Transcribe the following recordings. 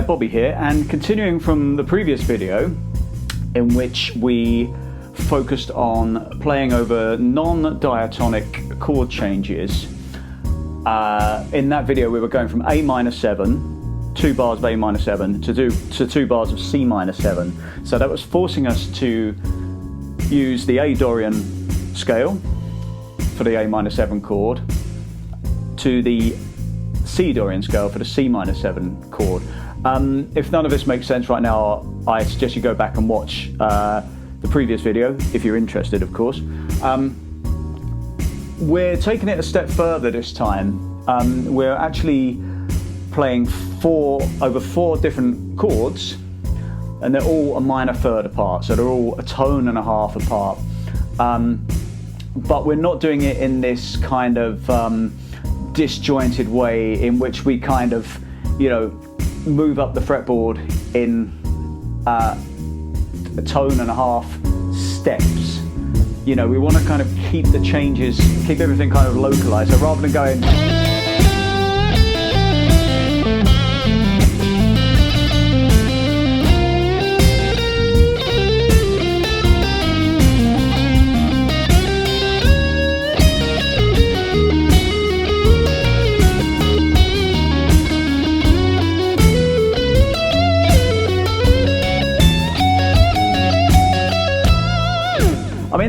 Hi, Bobby here, and continuing from the previous video in which we focused on playing over non-diatonic chord changes. In that video we were going from A minor 7, 2 bars of A minor 7 to 2 bars of C minor 7. So that was forcing us to use the A Dorian scale for the A minor 7 chord to the C Dorian scale for the C minor 7 chord. If none of this makes sense right now, I suggest you go back and watch the previous video, if you're interested, of course. We're taking it a step further this time. We're actually playing over four different chords, and they're all a minor third apart, so they're all a tone and a half apart. But we're not doing it in this kind of disjointed way in which we kind of, move up the fretboard in a tone and a half steps. We want to kind of keep the changes, keep everything kind of localized. So rather than going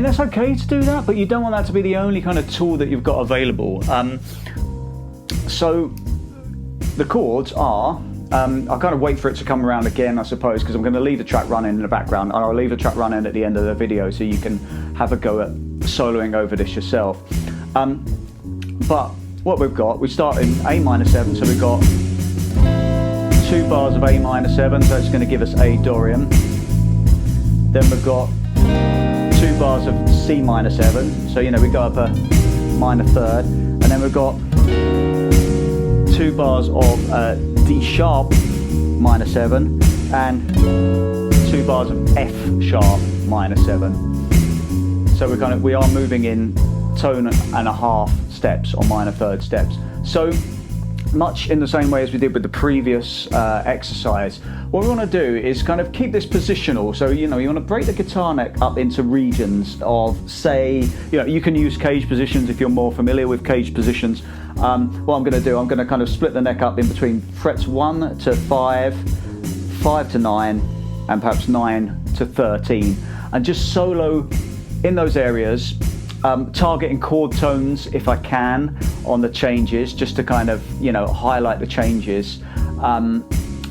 that's okay to do that, but you don't want that to be the only kind of tool that you've got available. So the chords are, I'll kind of wait for it to come around again, I suppose, because I'm going to leave the track running in the background, and I'll leave the track running at the end of the video so you can have a go at soloing over this yourself. But what we start in A minor 7, so we've got 2 bars of A minor 7, so it's going to give us A Dorian. Then we've got 2 bars of C minor 7, so we go up a minor third, and then we've got 2 bars of D sharp minor 7 and 2 bars of F sharp minor 7. So we are moving in tone and a half steps, or minor third steps. So much in the same way as we did with the previous exercise, what we want to do is kind of keep this positional. So you want to break the guitar neck up into regions of, say, you can use cage positions if you're more familiar with cage positions. What I'm going to do, I'm going to kind of split the neck up in between frets 1 to 5, 5 to 9, and perhaps 9 to 13, and just solo in those areas, targeting chord tones if I can on the changes, just to kind of highlight the changes,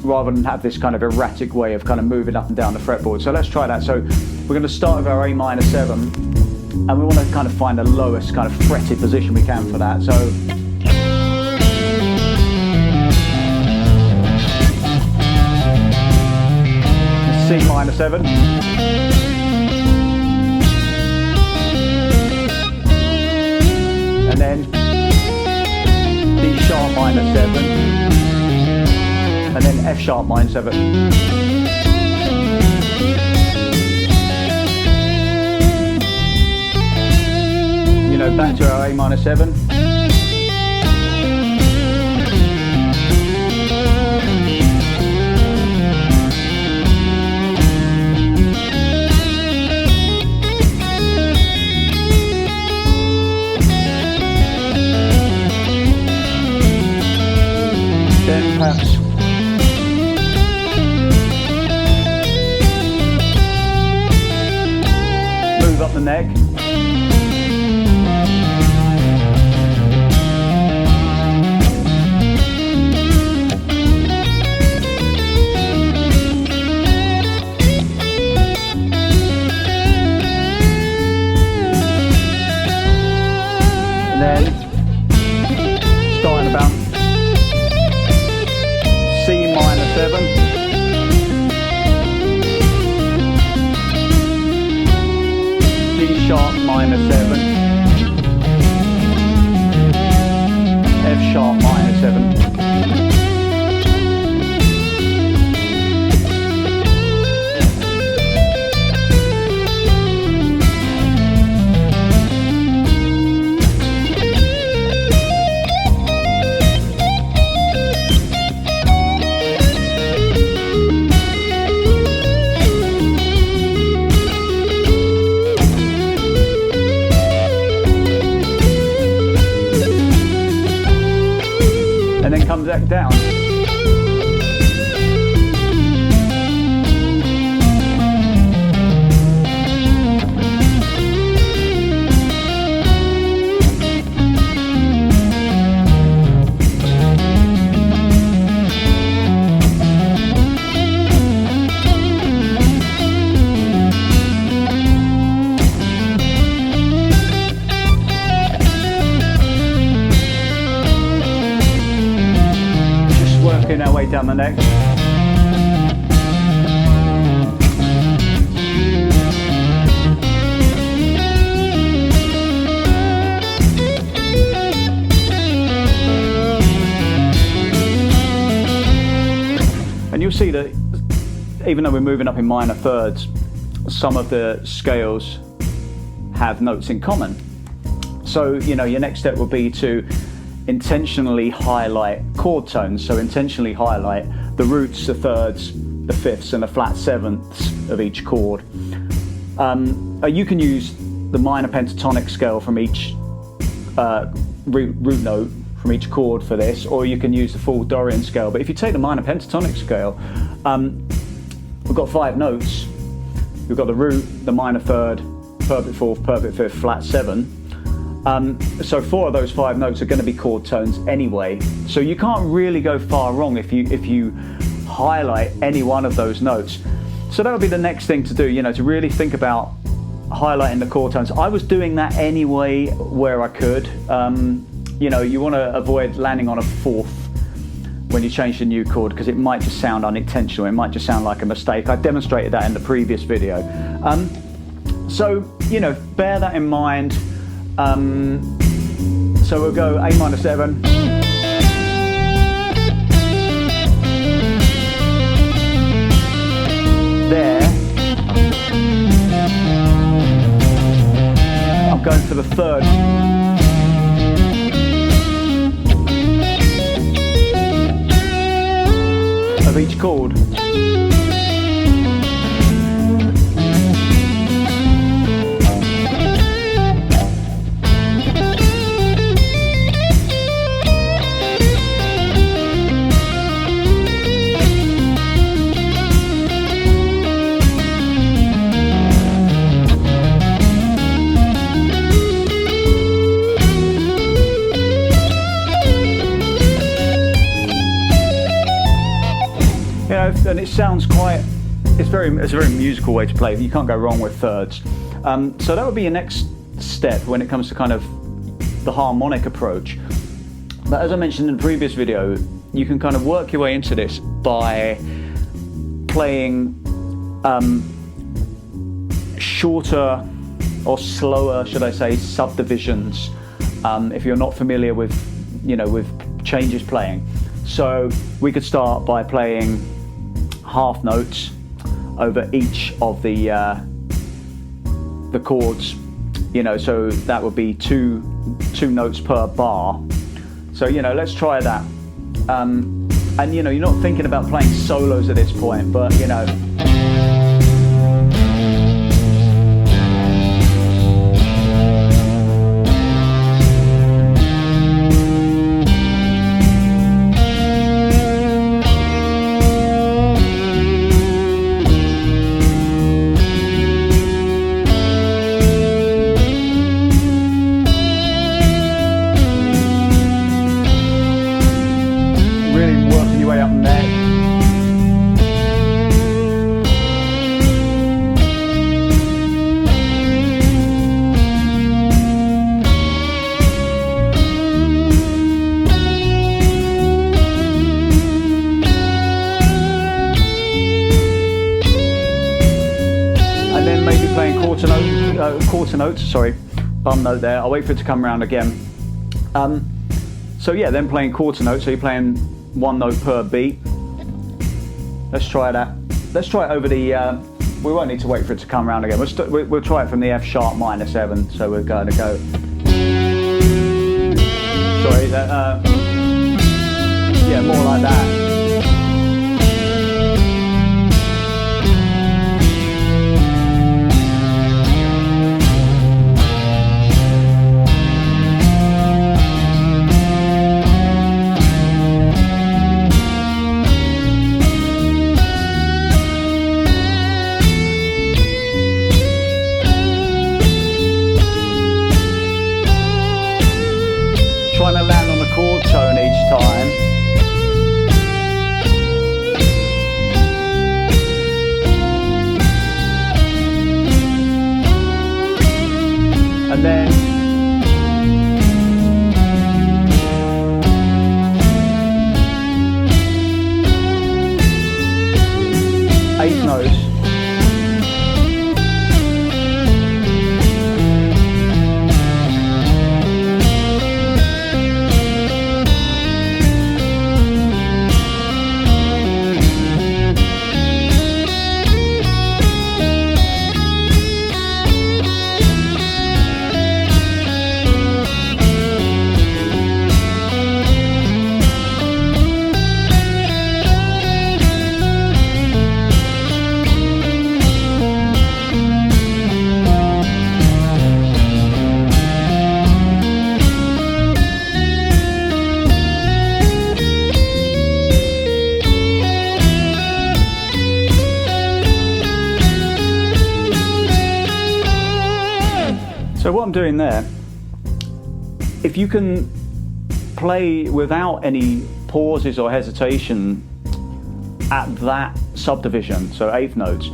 rather than have this kind of erratic way of kind of moving up and down the fretboard. So let's try that. So we're going to start with our A minor 7, and we want to kind of find the lowest kind of fretted position we can for that. So C minor 7, and then D sharp minor 7, and then F sharp minor 7. Back to our A minor 7. Then perhaps move up the neck. And then starting about C minor 7, D sharp minor 7, F sharp minor 7. down the neck. And you'll see that even though we're moving up in minor thirds, some of the scales have notes in common. So, you know, your next step would be to intentionally highlight chord tones. So intentionally highlight the roots, the thirds, the fifths and the flat sevenths of each chord. You can use the minor pentatonic scale from each root note from each chord for this, or you can use the full Dorian scale. But if you take the minor pentatonic scale, we've got 5 notes. We've got the root, the minor third, perfect fourth, perfect fifth, flat 7. So 4 of those 5 notes are going to be chord tones anyway. So you can't really go far wrong if you highlight any one of those notes. So that would be the next thing to do, you know, to really think about highlighting the chord tones. I was doing that anyway where I could. You know, you want to avoid landing on a fourth when you change the new chord, because it might just sound unintentional. It might just sound like a mistake. I demonstrated that in the previous video. So, you know, bear that in mind. So we'll go A minor 7. There. I'm going for the third. Of each chord. And it sounds quite, it's a very musical way to play. You can't go wrong with thirds. So that would be your next step when it comes to kind of the harmonic approach. But as I mentioned in the previous video, you can kind of work your way into this by playing shorter or slower, should I say, subdivisions. If you're not familiar with, you know, with changes playing. So we could start by playing half notes over each of the chords, you know, so that would be two notes per bar. So, you know, let's try that. And you know, you're not thinking about playing solos at this point, but you know, quarter notes, sorry, bum note there. I'll wait for it to come around again. So yeah, then playing quarter notes, so you're playing 1 note per beat. Let's try that. Let's try it over the, we won't need to wait for it to come around again. We'll try it from the F sharp minor 7, so we're going to go. Sorry, yeah, more like that. Trying to land on the chord tone each time. notes. So what I'm doing there, if you can play without any pauses or hesitation at that subdivision, so eighth notes,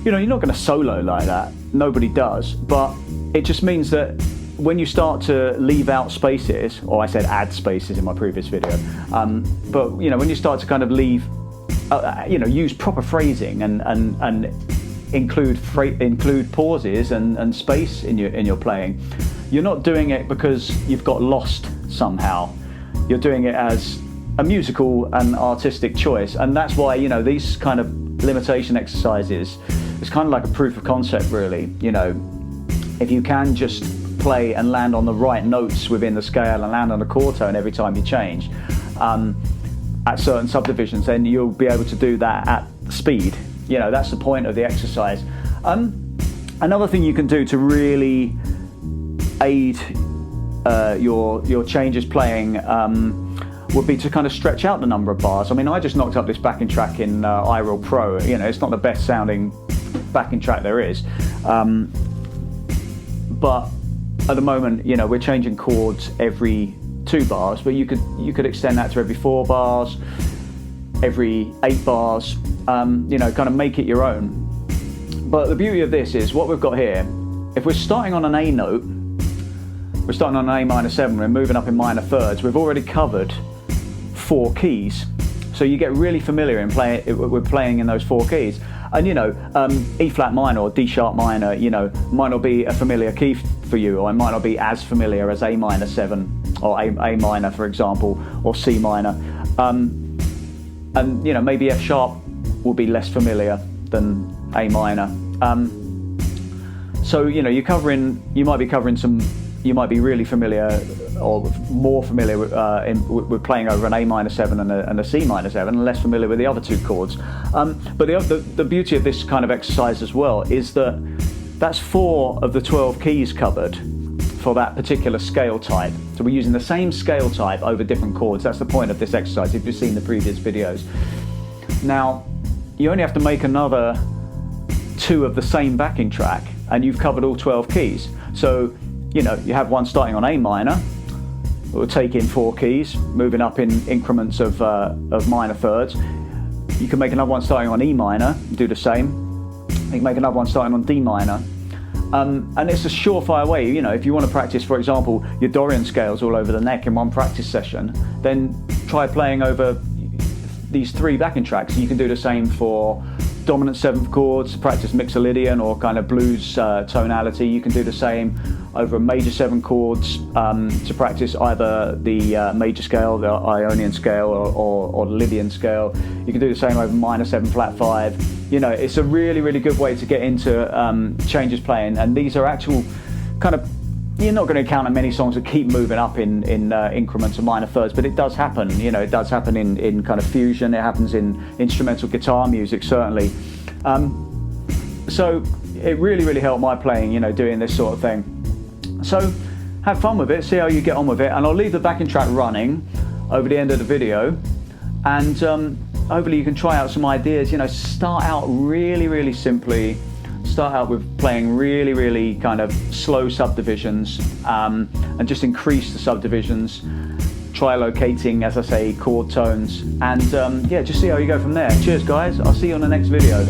you know, you're not going to solo like that. Nobody does. But it just means that when you start to leave out spaces, or I said add spaces in my previous video, but you know, when you start to kind of leave, you know, use proper phrasing and include pauses and space in your playing, you're not doing it because you've got lost somehow. You're doing it as a musical and artistic choice, and that's why, you know, these kind of limitation exercises, it's kind of like a proof of concept, really. You know, if you can just play and land on the right notes within the scale and land on a chord tone every time you change at certain subdivisions, then you'll be able to do that at speed. You know, that's the point of the exercise. Another thing you can do to really aid your changes playing would be to kind of stretch out the number of bars. I mean, I just knocked up this backing track in iReal Pro. You know, it's not the best sounding backing track there is, but at the moment, you know, we're changing chords every 2 bars, but you could extend that to every 4 bars, every 8 bars. You know, kind of make it your own. But the beauty of this is what we've got here. If we're starting on an A note, we're starting on an A minor 7, we're moving up in minor thirds, we've already covered 4 keys. So you get really familiar in we're playing in those 4 keys. And you know, E flat minor or D sharp minor, you know, might not be a familiar key for you, or it might not be as familiar as A minor 7 or A minor, for example, or C minor. And you know, maybe F sharp will be less familiar than A minor. So you know, you might be covering some, you might be really familiar or more familiar with playing over an A minor 7 and a C minor 7, and less familiar with the other 2 chords. But the beauty of this kind of exercise as well is that that's 4 of the 12 keys covered for that particular scale type. So we're using the same scale type over different chords. That's the point of this exercise, if you've seen the previous videos. Now, you only have to make another 2 of the same backing track and you've covered all 12 keys. So, you know, you have one starting on A minor, we'll take in 4 keys, moving up in increments of minor thirds. You can make another one starting on E minor, do the same. You can make another one starting on D minor. And it's a surefire way, you know, if you want to practice, for example, your Dorian scales all over the neck in one practice session, then try playing over these 3 backing tracks. You can do the same for dominant 7th chords, practice Mixolydian or kind of blues tonality. You can do the same over major 7 chords to practice either the major scale, the Ionian scale, or the Lydian scale. You can do the same over minor 7 flat 5. You know, it's a really, really good way to get into changes playing, and these are actual kind of, you're not going to encounter many songs that keep moving up in increments of minor thirds, but it does happen. You know, it does happen in kind of fusion. It happens in instrumental guitar music, certainly. So it really, really helped my playing, you know, doing this sort of thing. So have fun with it, see how you get on with it, and I'll leave the backing track running over the end of the video, and hopefully you can try out some ideas. You know, start out really, really simply. Start out with playing really, really kind of slow subdivisions, and just increase the subdivisions. Try locating, as I say, chord tones, and yeah, just see how you go from there. Cheers guys, I'll see you on the next video.